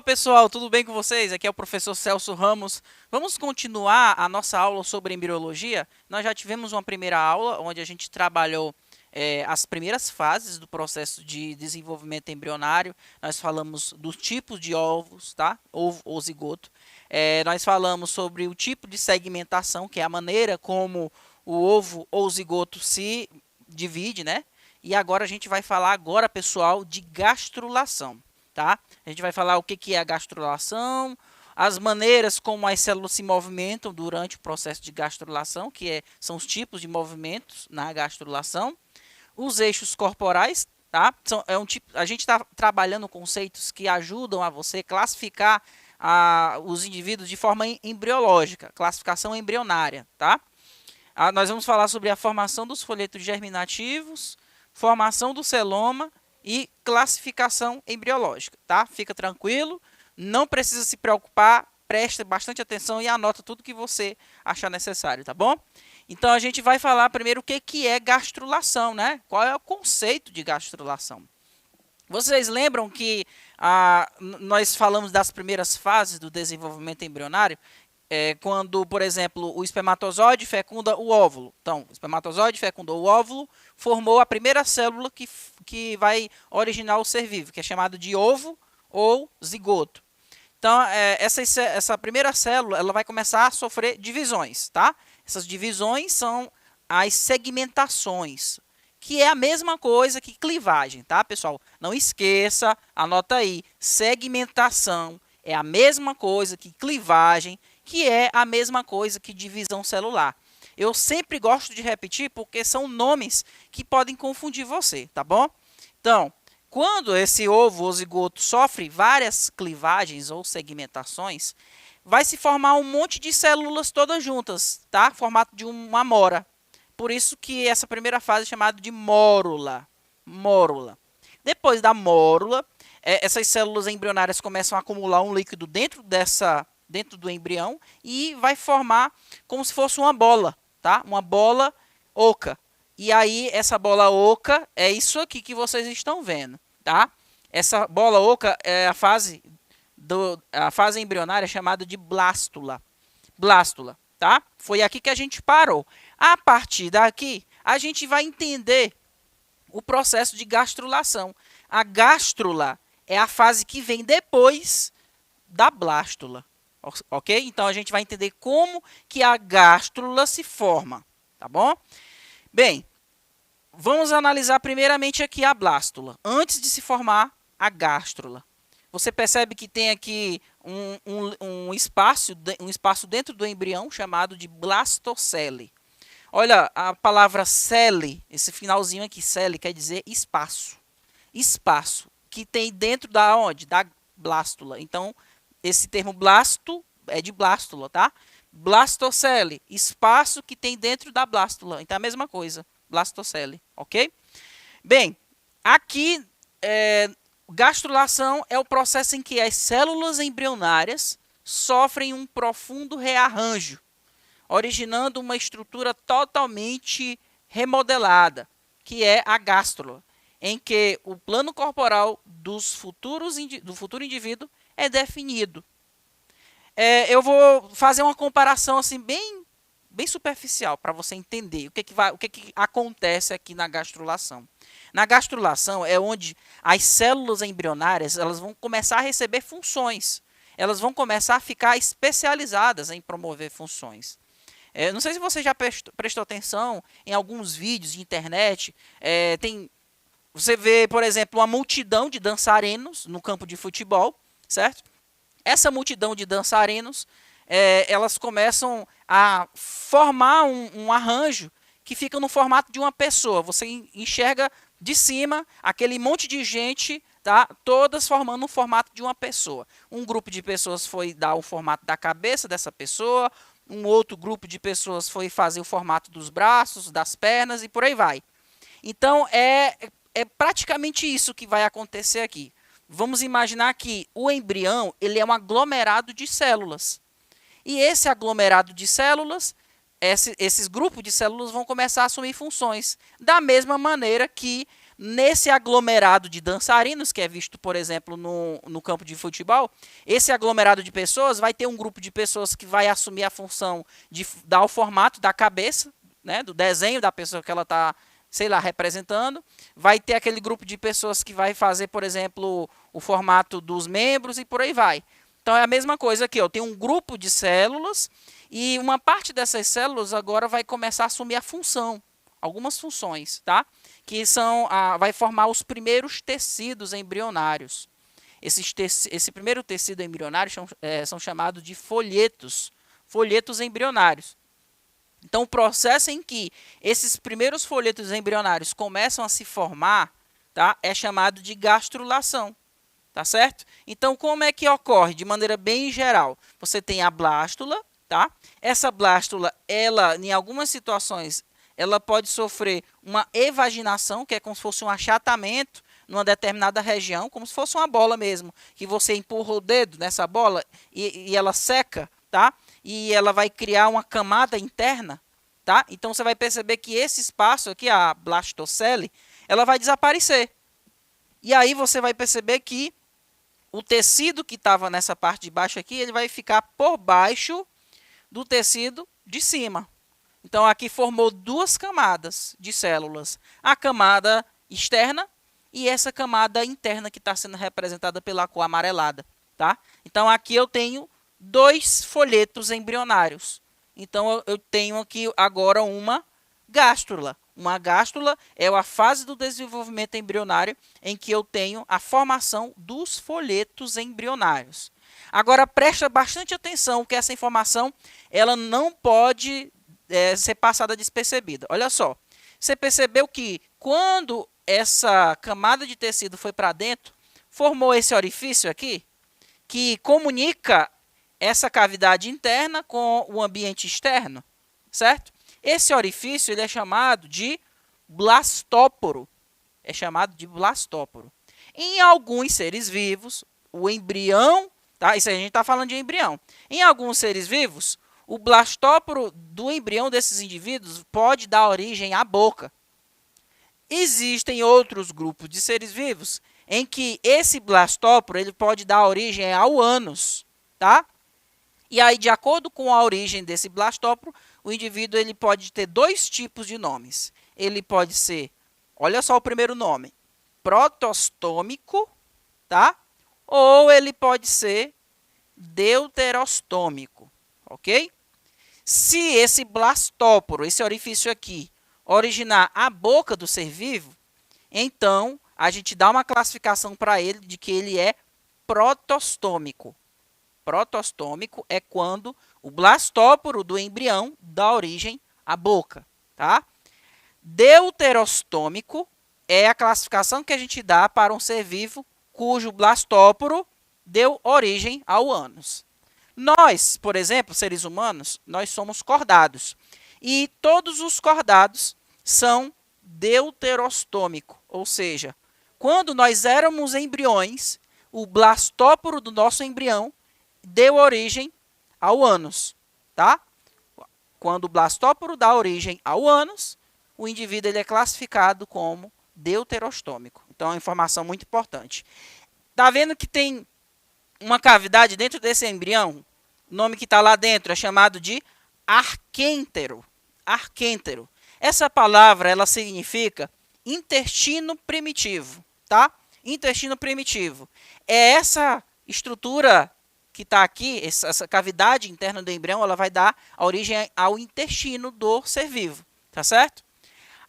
pessoal, tudo bem com vocês? Aqui é o professor Celso Ramos. Vamos continuar a nossa aula sobre embriologia. Nós já tivemos uma primeira aula onde a gente trabalhou as primeiras fases do processo de desenvolvimento embrionário. Nós falamos dos tipos de ovos, tá? Ovo ou zigoto. Nós falamos sobre o tipo de segmentação, que é a maneira como o ovo ou zigoto se divide, né? E agora a gente vai falar pessoal, de gastrulação. Tá? A gente vai falar o que é a gastrulação, as maneiras como as células se movimentam durante o processo de gastrulação, são os tipos de movimentos na gastrulação, os eixos corporais, tá? A gente está trabalhando conceitos que ajudam a você classificar os indivíduos de forma embriológica, classificação embrionária, tá? Nós vamos falar sobre a formação dos folhetos germinativos, formação do celoma e classificação embriológica, tá? Fica tranquilo, não precisa se preocupar, preste bastante atenção e anota tudo que você achar necessário, tá bom? Então, a gente vai falar primeiro o que é gastrulação, né? Qual é o conceito de gastrulação? Vocês lembram que nós falamos das primeiras fases do desenvolvimento embrionário? Quando, por exemplo, o espermatozoide fecunda o óvulo. Então, o espermatozoide fecundou o óvulo, formou a primeira célula que vai originar o ser vivo, que é chamado de ovo ou zigoto. Então, essa primeira célula ela vai começar a sofrer divisões, tá? Essas divisões são as segmentações, que é a mesma coisa que clivagem, tá, pessoal? Não esqueça, anota aí, segmentação é a mesma coisa que clivagem, que é a mesma coisa que divisão celular. Eu sempre gosto de repetir porque são nomes que podem confundir você, tá bom? Então, quando esse ovo ou zigoto sofre várias clivagens ou segmentações, vai se formar um monte de células todas juntas, tá? Formato de uma amora. Por isso que essa primeira fase é chamada de mórula. Mórula. Depois da mórula, essas células embrionárias começam a acumular um líquido dentro do embrião e vai formar como se fosse uma bola, tá? Uma bola oca. E aí, essa bola oca é isso aqui que vocês estão vendo, tá? Essa bola oca é a fase embrionária chamada de blástula. Blástula, tá? Foi aqui que a gente parou. A partir daqui, a gente vai entender o processo de gastrulação. A gástrula é a fase que vem depois da blástula. Ok? Então, a gente vai entender como que a gástrula se forma, tá bom? Bem, vamos analisar primeiramente aqui a blástula, antes de se formar a gástrula. Você percebe que tem aqui um espaço dentro do embrião chamado de blastocele. Olha, a palavra cele, esse finalzinho aqui, cele, quer dizer espaço. Espaço, que tem dentro da onde? Da blástula. Então, esse termo blasto é de blástula, tá? Blastocele, espaço que tem dentro da blástula. Então, é a mesma coisa, blastocele, ok? Bem, aqui, gastrulação é o processo em que as células embrionárias sofrem um profundo rearranjo, originando uma estrutura totalmente remodelada, que é a gástrula, em que o plano corporal do futuro indivíduo é definido. Eu vou fazer uma comparação assim bem superficial para você entender o que acontece aqui na gastrulação. Na gastrulação é onde as células embrionárias elas vão começar a receber funções. Elas vão começar a ficar especializadas em promover funções. Não sei se você já prestou atenção em alguns vídeos de internet. Você vê, por exemplo, uma multidão de dançarinos no campo de futebol, certo? Essa multidão de dançarinos, elas começam a formar um arranjo que fica no formato de uma pessoa. Você enxerga de cima aquele monte de gente, tá? Todas formando o formato de uma pessoa. Um grupo de pessoas foi dar o formato da cabeça dessa pessoa, um outro grupo de pessoas foi fazer o formato dos braços, das pernas e por aí vai. Então, é praticamente isso que vai acontecer aqui. Vamos imaginar que o embrião ele é um aglomerado de células. E esse aglomerado de células, esses grupos de células vão começar a assumir funções. Da mesma maneira que nesse aglomerado de dançarinos, que é visto, por exemplo, no campo de futebol, esse aglomerado de pessoas vai ter um grupo de pessoas que vai assumir a função de dar o formato da cabeça, né, do desenho da pessoa que ela está, sei lá, representando. Vai ter aquele grupo de pessoas que vai fazer, por exemplo, o formato dos membros e por aí vai. Então é a mesma coisa aqui, eu tenho um grupo de células e uma parte dessas células agora vai começar a assumir a função, algumas funções, tá? Que vai formar os primeiros tecidos embrionários. Esse primeiro tecido embrionário são chamados de folhetos embrionários. Então, o processo em que esses primeiros folhetos embrionários começam a se formar, tá, é chamado de gastrulação. Tá certo? Então, como é que ocorre? De maneira bem geral, você tem a blástula, tá? Essa blástula, ela, em algumas situações, ela pode sofrer uma evaginação, que é como se fosse um achatamento numa determinada região, como se fosse uma bola mesmo, que você empurra o dedo nessa bola e ela seca, tá? E ela vai criar uma camada interna, tá? Então, você vai perceber que esse espaço aqui, a blastocele, ela vai desaparecer. E aí você vai perceber que o tecido que estava nessa parte de baixo aqui, ele vai ficar por baixo do tecido de cima. Então, aqui formou duas camadas de células. A camada externa e essa camada interna que está sendo representada pela cor amarelada. Tá? Então, aqui eu tenho dois folhetos embrionários. Então, eu tenho aqui agora uma gástrula. Uma gástrula é a fase do desenvolvimento embrionário em que eu tenho a formação dos folhetos embrionários. Agora, presta bastante atenção que essa informação ela não pode ser passada despercebida. Olha só, você percebeu que quando essa camada de tecido foi para dentro, formou esse orifício aqui, que comunica essa cavidade interna com o ambiente externo, certo? Esse orifício ele é chamado de blastóporo. É chamado de blastóporo. Em alguns seres vivos, o embrião, tá? Isso aí a gente está falando de embrião. Em alguns seres vivos, o blastóporo do embrião desses indivíduos pode dar origem à boca. Existem outros grupos de seres vivos em que esse blastóporo ele pode dar origem ao ânus, tá? E aí, de acordo com a origem desse blastóporo, o indivíduo ele pode ter dois tipos de nomes. Ele pode ser, olha só o primeiro nome, protostômico, tá? Ou ele pode ser deuterostômico, ok? Se esse blastóporo, esse orifício aqui, originar a boca do ser vivo, então a gente dá uma classificação para ele de que ele é protostômico. Protostômico é quando o blastóporo do embrião dá origem à boca, tá? Deuterostômico é a classificação que a gente dá para um ser vivo cujo blastóporo deu origem ao ânus. Nós, por exemplo, seres humanos, nós somos cordados. E todos os cordados são deuterostômicos, ou seja, quando nós éramos embriões, o blastóporo do nosso embrião deu origem ao ânus, tá? Quando o blastóporo dá origem ao ânus, o indivíduo ele é classificado como deuterostômico. Então, é uma informação muito importante. Tá vendo que tem uma cavidade dentro desse embrião? O nome que está lá dentro é chamado de arquêntero. Arquêntero. Essa palavra, ela significa intestino primitivo, tá? Intestino primitivo. É essa estrutura que está aqui, essa cavidade interna do embrião, ela vai dar a origem ao intestino do ser vivo, tá certo?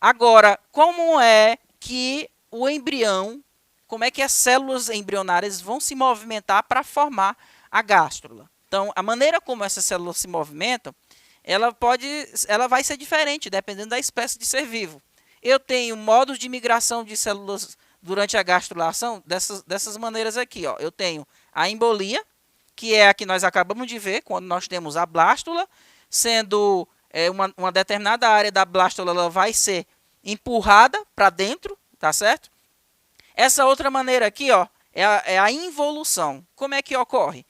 Agora, como é que o embrião, como é que as células embrionárias vão se movimentar para formar a gástrula? Então, a maneira como essas células se movimentam, ela vai ser diferente, dependendo da espécie de ser vivo. Eu tenho modos de migração de células durante a gastrulação dessas maneiras aqui. Ó. Eu tenho a embolia, que é a que nós acabamos de ver, quando nós temos a blástula, sendo uma determinada área da blástula ela vai ser empurrada para dentro, tá certo? Essa outra maneira aqui, ó, é a involução. Como é que ocorre?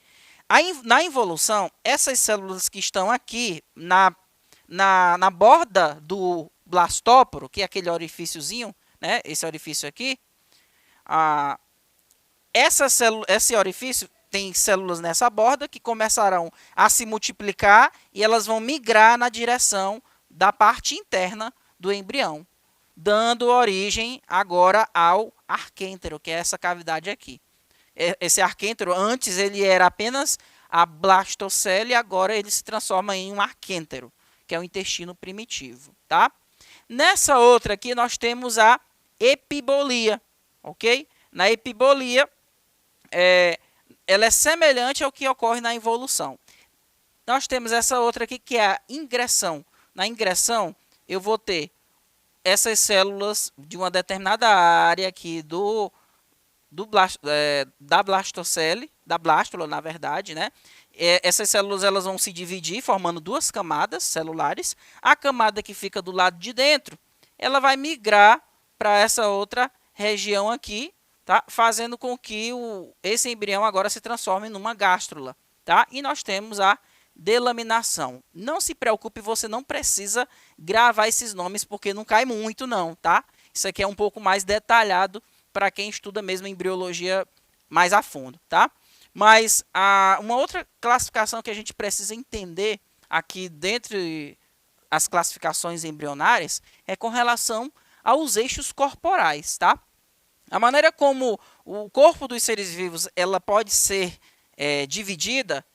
Na involução, essas células que estão aqui na borda do blastóporo, que é aquele orifíciozinho né, esse orifício aqui, esse orifício tem células nessa borda que começarão a se multiplicar e elas vão migrar na direção da parte interna do embrião, dando origem agora ao arquêntero, que é essa cavidade aqui. Esse arquêntero, antes ele era apenas a blastocele, e agora ele se transforma em um arquêntero, que é o intestino primitivo, tá? Nessa outra aqui nós temos a epibolia, ok? Na epibolia, ela é semelhante ao que ocorre na involução. Nós temos essa outra aqui que é a ingressão. Na ingressão, eu vou ter essas células de uma determinada área aqui da blastocele, da blástula, na verdade, né? Essas células elas vão se dividir, formando duas camadas celulares. A camada que fica do lado de dentro, ela vai migrar para essa outra região aqui, tá? Fazendo com que esse embrião agora se transforme numa gástrula, tá? E nós temos a delaminação. Não se preocupe, você não precisa gravar esses nomes, porque não cai muito, não, tá? Isso aqui é um pouco mais detalhado para quem estuda mesmo embriologia mais a fundo, tá? Mas uma outra classificação que a gente precisa entender aqui dentre as classificações embrionárias é com relação aos eixos corporais, tá? A maneira como o corpo dos seres vivos ela pode ser dividida,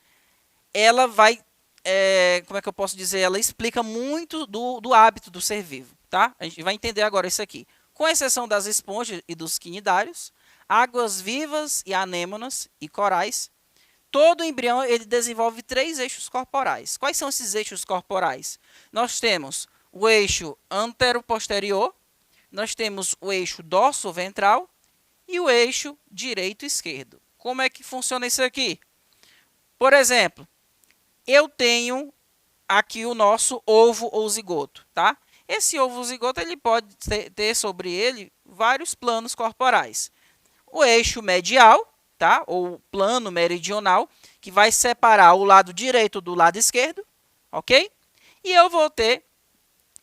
ela vai, como é que eu posso dizer, ela explica muito do hábito do ser vivo, tá? A gente vai entender agora isso aqui. Com exceção das esponjas e dos quinidários, águas vivas e anêmonas e corais, todo embrião ele desenvolve 3 eixos corporais. Quais são esses eixos corporais? Nós temos o eixo antero-posterior, nós temos o eixo dorso-ventral e o eixo direito-esquerdo. Como é que funciona isso aqui? Por exemplo, eu tenho aqui o nosso ovo ou zigoto, tá? Esse ovo ou zigoto ele pode ter sobre ele vários planos corporais. O eixo medial, tá? Ou plano meridional, que vai separar o lado direito do lado esquerdo, ok? E eu vou ter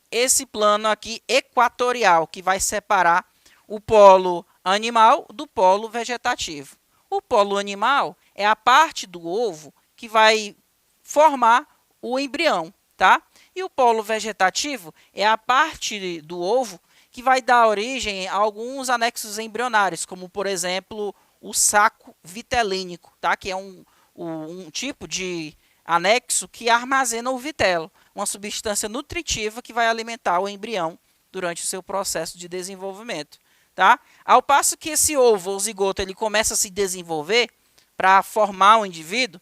esse plano aqui equatorial, que vai separar o polo animal do polo vegetativo. O polo animal é a parte do ovo que vai formar o embrião, tá? E o polo vegetativo é a parte do ovo que vai dar origem a alguns anexos embrionários, como, por exemplo, o saco vitelínico, tá? Que é um tipo de anexo que armazena o vitelo, uma substância nutritiva que vai alimentar o embrião durante o seu processo de desenvolvimento, tá? Ao passo que esse ovo ou zigoto ele começa a se desenvolver para formar um indivíduo,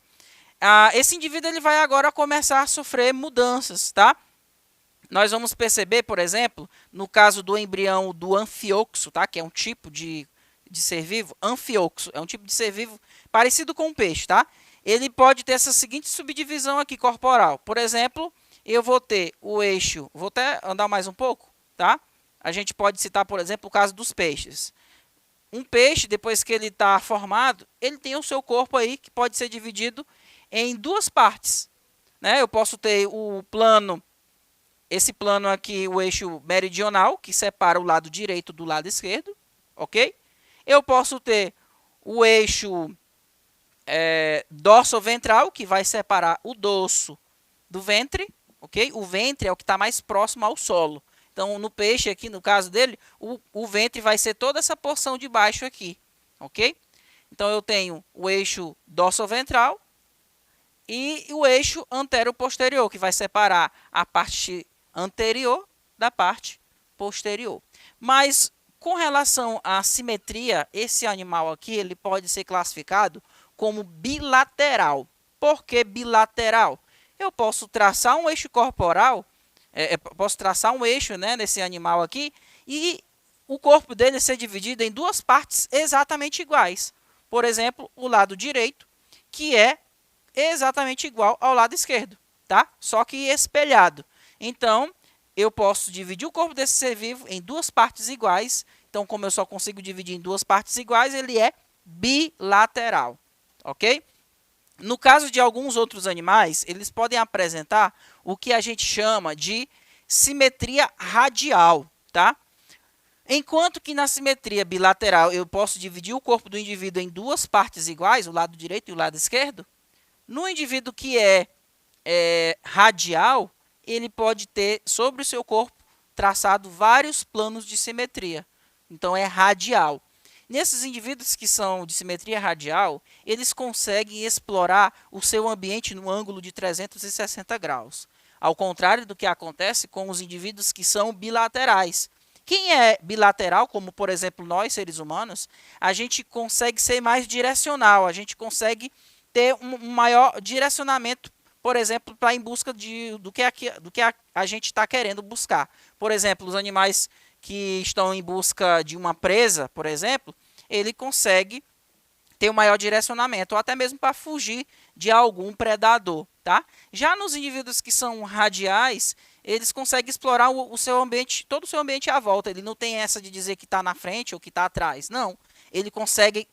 esse indivíduo ele vai agora começar a sofrer mudanças, tá? Nós vamos perceber, por exemplo, no caso do embrião do anfioxo, tá? Que é um tipo de ser vivo, anfioxo, é um tipo de ser vivo parecido com um peixe, tá? Ele pode ter essa seguinte subdivisão aqui corporal. Por exemplo, eu vou ter o eixo, vou até andar mais um pouco, tá? A gente pode citar, por exemplo, o caso dos peixes. Um peixe, depois que ele está formado, ele tem o seu corpo aí que pode ser dividido em 2 partes, né? Eu posso ter esse plano aqui, o eixo meridional, que separa o lado direito do lado esquerdo, ok? Eu posso ter o eixo dorso-ventral, que vai separar o dorso do ventre, ok? O ventre é o que está mais próximo ao solo. Então, no peixe aqui, no caso dele, o ventre vai ser toda essa porção de baixo aqui, ok? Então, eu tenho o eixo dorso-ventral e o eixo antero-posterior, que vai separar a parte anterior da parte posterior. Mas, com relação à simetria, esse animal aqui ele pode ser classificado como bilateral. Por que bilateral? Eu posso traçar um eixo corporal, posso traçar um eixo, né, nesse animal aqui, e o corpo dele ser dividido em 2 partes exatamente iguais. Por exemplo, o lado direito, que é exatamente igual ao lado esquerdo, tá? Só que espelhado. Então, eu posso dividir o corpo desse ser vivo em 2 partes iguais. Então, como eu só consigo dividir em 2 partes iguais, ele é bilateral, ok? No caso de alguns outros animais, eles podem apresentar o que a gente chama de simetria radial, tá? Enquanto que na simetria bilateral eu posso dividir o corpo do indivíduo em duas partes iguais, o lado direito e o lado esquerdo, no indivíduo que é radial, ele pode ter sobre o seu corpo traçado vários planos de simetria. Então, é radial. Nesses indivíduos que são de simetria radial, eles conseguem explorar o seu ambiente no ângulo de 360 graus. Ao contrário do que acontece com os indivíduos que são bilaterais. Quem é bilateral, como por exemplo nós, seres humanos, a gente consegue ser mais direcional, a gente consegue ter um maior direcionamento, por exemplo, para em busca do que a gente está querendo buscar. Por exemplo, os animais que estão em busca de uma presa, por exemplo, ele consegue ter um maior direcionamento, ou até mesmo para fugir de algum predador. Tá? Já nos indivíduos que são radiais, eles conseguem explorar o seu ambiente, todo o seu ambiente à volta. Ele não tem essa de dizer que está na frente ou que está atrás. Não. Ele consegue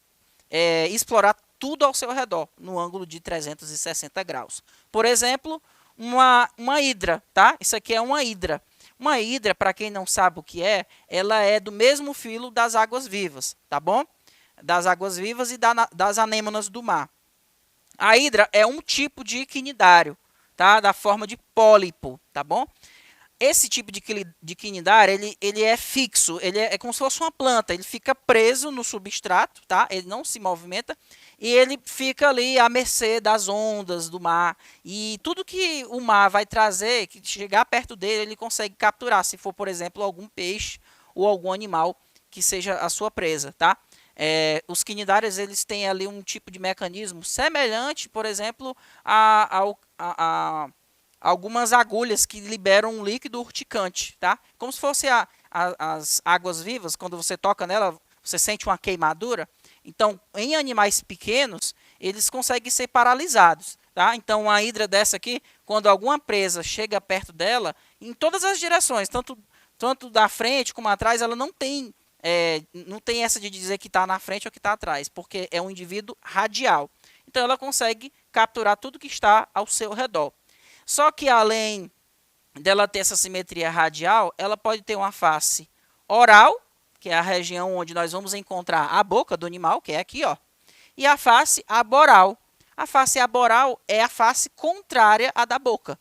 explorar tudo ao seu redor, no ângulo de 360 graus. Por exemplo, uma hidra. Tá? Isso aqui é uma hidra. Uma hidra, para quem não sabe o que é, ela é do mesmo filo das águas-vivas. Tá bom? Das águas-vivas e das anêmonas do mar. A hidra é um tipo de quinidário, tá? Da forma de pólipo, tá bom? Esse tipo de quinidário, ele é fixo, ele é como se fosse uma planta, ele fica preso no substrato, tá? Ele não se movimenta e ele fica ali à mercê das ondas do mar. E tudo que o mar vai trazer, que chegar perto dele, ele consegue capturar, se for, por exemplo, algum peixe ou algum animal que seja a sua presa, tá? Os quinidários, eles têm ali um tipo de mecanismo semelhante, por exemplo, a algumas agulhas que liberam um líquido urticante, tá? Como se fosse as águas vivas, quando você toca nela, você sente uma queimadura. Então, em animais pequenos, eles conseguem ser paralisados, tá? Então, uma hidra dessa aqui, quando alguma presa chega perto dela, em todas as direções, tanto da frente como atrás, ela não tem essa de dizer que está na frente ou que está atrás, porque é um indivíduo radial. Então, ela consegue capturar tudo que está ao seu redor. Só que além dela ter essa simetria radial, ela pode ter uma face oral, que é a região onde nós vamos encontrar a boca do animal, que é aqui, ó, e a face aboral. A face aboral é a face contrária à da boca.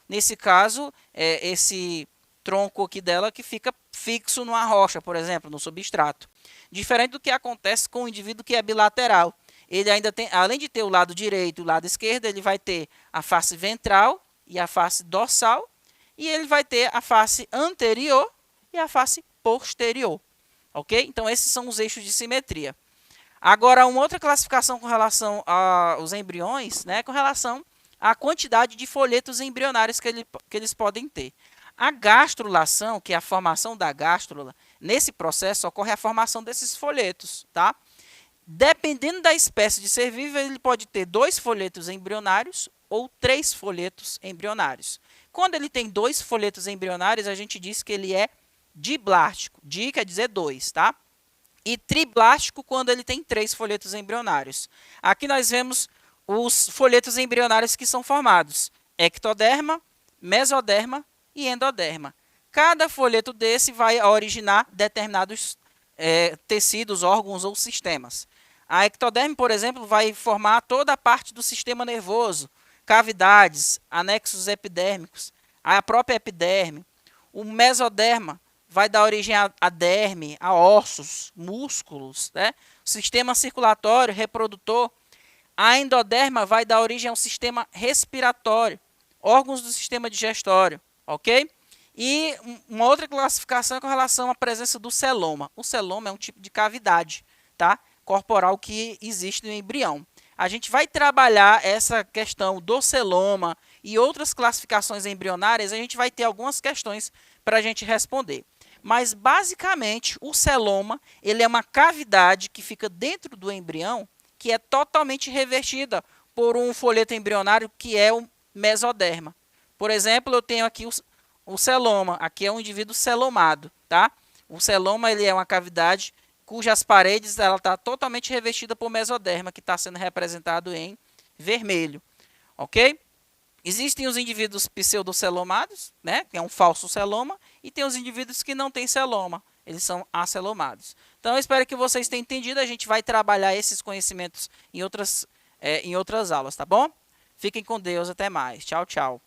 Nesse caso, é esse tronco aqui dela que fica fixo numa rocha, por exemplo, no substrato. Diferente do que acontece com o indivíduo que é bilateral. Ele ainda tem, além de ter o lado direito e o lado esquerdo, ele vai ter a face ventral e a face dorsal, e ele vai ter a face anterior e a face posterior. Ok? Então, esses são os eixos de simetria. Agora, uma outra classificação com relação aos embriões, né, com relação à quantidade de folhetos embrionários que eles podem ter. A gastrulação, que é a formação da gástrula, nesse processo ocorre a formação desses folhetos, tá? Dependendo da espécie de ser vivo, ele pode ter 2 folhetos embrionários ou 3 folhetos embrionários. Quando ele tem 2 folhetos embrionários, a gente diz que ele é diblástico. Di quer dizer 2, tá? E triblástico quando ele tem 3 folhetos embrionários. Aqui nós vemos os folhetos embrionários que são formados: ectoderma, mesoderma e endoderma. Cada folheto desse vai originar determinados tecidos, órgãos ou sistemas. A ectoderme, por exemplo, vai formar toda a parte do sistema nervoso, cavidades, anexos epidérmicos, a própria epiderme. O mesoderma vai dar origem à derme, a ossos, músculos, né? O sistema circulatório, reprodutor. A endoderma vai dar origem ao sistema respiratório, órgãos do sistema digestório, ok? E uma outra classificação é com relação à presença do celoma. O celoma é um tipo de cavidade, tá? Corporal que existe no embrião. A gente vai trabalhar essa questão do celoma e outras classificações embrionárias, a gente vai ter algumas questões para a gente responder. Mas, basicamente, o celoma ele é uma cavidade que fica dentro do embrião, que é totalmente revestida por um folheto embrionário que é o mesoderma. Por exemplo, eu tenho aqui o celoma, aqui é um indivíduo celomado, tá? O celoma ele é uma cavidade cujas paredes ela está totalmente revestida por mesoderma, que está sendo representado em vermelho, ok? Existem os indivíduos pseudocelomados, né, que é um falso celoma, e tem os indivíduos que não têm celoma, eles são acelomados. Então, eu espero que vocês tenham entendido, a gente vai trabalhar esses conhecimentos em outras aulas, tá bom? Fiquem com Deus, até mais. Tchau, tchau.